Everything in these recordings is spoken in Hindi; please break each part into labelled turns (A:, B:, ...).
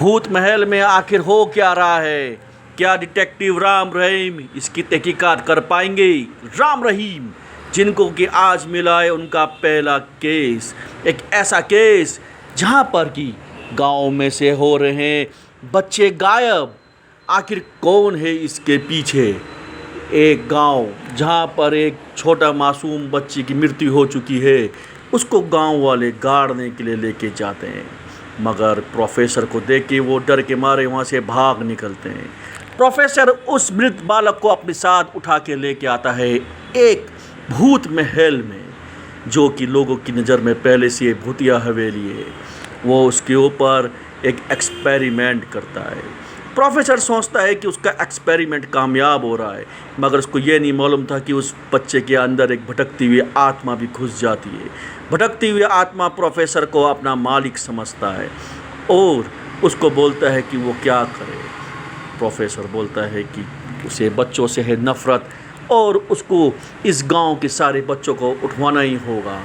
A: भूत महल में आखिर हो क्या रहा है? क्या डिटेक्टिव राम रहीम इसकी तहकीकात कर पाएंगे? राम रहीम जिनको कि आज मिला है उनका पहला केस, एक ऐसा केस जहां पर कि गांव में से हो रहे हैं बच्चे गायब। आखिर कौन है इसके पीछे? एक गांव जहां पर एक छोटा मासूम बच्चे की मृत्यु हो चुकी है, उसको गांव वाले गाड़ने के लिए लेके जाते हैं, मगर प्रोफेसर को देख के वो डर के मारे वहाँ से भाग निकलते हैं। प्रोफेसर उस मृत बालक को अपने साथ उठा के लेके आता है एक भूत महल में, जो कि लोगों की नज़र में पहले से भूतिया हवेली है। वो उसके ऊपर एक एक्सपेरिमेंट करता है। प्रोफेसर सोचता है कि उसका एक्सपेरिमेंट कामयाब हो रहा है, मगर उसको ये नहीं मालूम था कि उस बच्चे के अंदर एक भटकती हुई आत्मा भी घुस जाती है। भटकती हुई आत्मा प्रोफेसर को अपना मालिक समझता है और उसको बोलता है कि वो क्या करे। प्रोफेसर बोलता है कि उसे बच्चों से है नफ़रत और उसको इस गांव के सारे बच्चों को उठवाना ही होगा।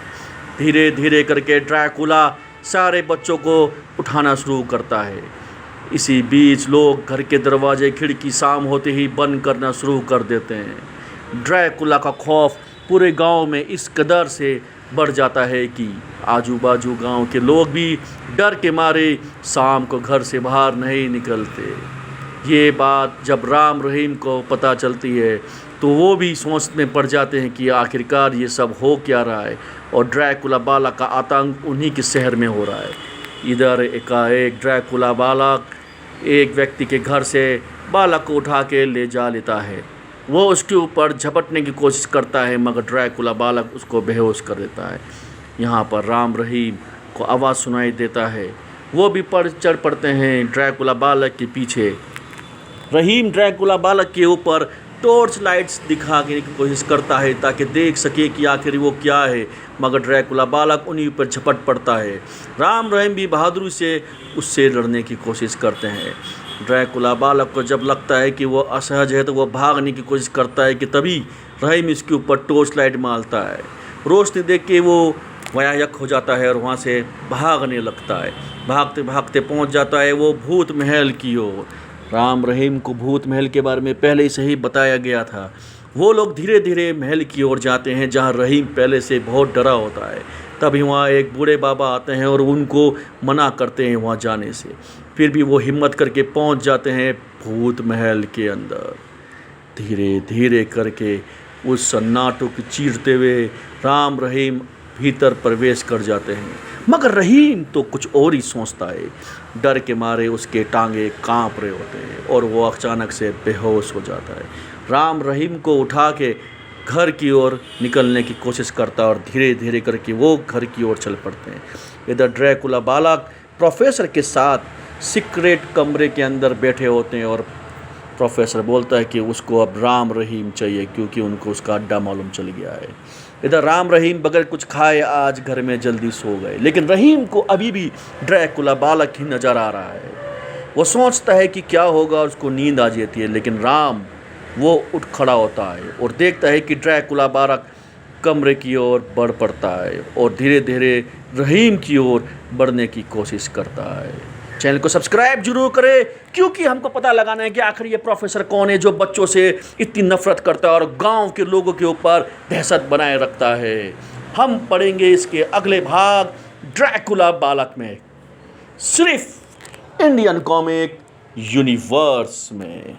A: धीरे धीरे करके ड्रैकुला सारे बच्चों को उठाना शुरू करता है। इसी बीच लोग घर के दरवाजे खिड़की शाम होते ही बंद करना शुरू कर देते हैं। ड्रैकुला का खौफ पूरे गांव में इस कदर से बढ़ जाता है कि आजू बाजू गांव के लोग भी डर के मारे शाम को घर से बाहर नहीं निकलते। ये बात जब राम रहीम को पता चलती है तो वो भी सोच में पड़ जाते हैं कि आखिरकार ये सब हो क्या रहा है, और ड्रैकुला बालक का आतंक उन्हीं के शहर में हो रहा है। इधर एकाएक ड्रैकुला बालक एक व्यक्ति के घर से बालक को उठा के ले जा लेता है। वो उसके ऊपर झपटने की कोशिश करता है, मगर ड्रैकुला बालक उसको बेहोश कर देता है। यहाँ पर राम रहीम को आवाज़ सुनाई देता है। वो भी चढ़ पड़ते हैं ड्रैकुला बालक के पीछे। रहीम ड्रैकुला बालक के ऊपर टॉर्च लाइट्स दिखाने की कोशिश करता है ताकि देख सके कि आखिर वो क्या है, मगर ड्रैकुला बालक उन्हीं पर झपट पड़ता है। राम रहीम भी बहादुरी से उससे लड़ने की कोशिश करते हैं। ड्रैकुला बालक को जब लगता है कि वो असहज है तो वो भागने की कोशिश करता है कि तभी रहीम इसके ऊपर टॉर्च लाइट मारता है। रोशनी देख के वो वयायक हो जाता है और वहाँ से भागने लगता है। भागते भागते पहुँच जाता है वो भूत महल की ओर। राम रहीम को भूत महल के बारे में पहले से ही बताया गया था। वो लोग धीरे धीरे महल की ओर जाते हैं जहाँ रहीम पहले से बहुत डरा होता है। तभी वहाँ एक बूढ़े बाबा आते हैं और उनको मना करते हैं वहाँ जाने से। फिर भी वो हिम्मत करके पहुँच जाते हैं भूत महल के अंदर। धीरे धीरे करके उस सन्नाटो को चीरते हुए राम रहीम भीतर प्रवेश कर जाते हैं, मगर रहीम तो कुछ और ही सोचता है। डर के मारे उसके टांगे कांप रहे होते हैं और वो अचानक से बेहोश हो जाता है। राम रहीम को उठा के घर की ओर निकलने की कोशिश करता है और धीरे धीरे करके वो घर की ओर चल पड़ते हैं। इधर ड्रैकुला बालक प्रोफेसर के साथ सीक्रेट कमरे के अंदर बैठे होते हैं और प्रोफेसर बोलता है कि उसको अब राम रहीम चाहिए क्योंकि उनको उसका अड्डा मालूम चल गया है। इधर राम रहीम बगैर कुछ खाए आज घर में जल्दी सो गए, लेकिन रहीम को अभी भी ड्रैकुला बालक ही नज़र आ रहा है। वो सोचता है कि क्या होगा, उसको नींद आ जाती है, लेकिन राम वो उठ खड़ा होता है और देखता है कि ड्रैकुला बालक कमरे की ओर बढ़ पड़ता है और धीरे धीरे रहीम की ओर बढ़ने की कोशिश करता है। चैनल को सब्सक्राइब जरूर करें क्योंकि हमको पता लगाना है कि आखिर ये प्रोफेसर कौन है जो बच्चों से इतनी नफरत करता है और गांव के लोगों के ऊपर दहशत बनाए रखता है। हम पढ़ेंगे इसके अगले भाग ड्रैकुला बालक में, सिर्फ इंडियन कॉमिक यूनिवर्स में।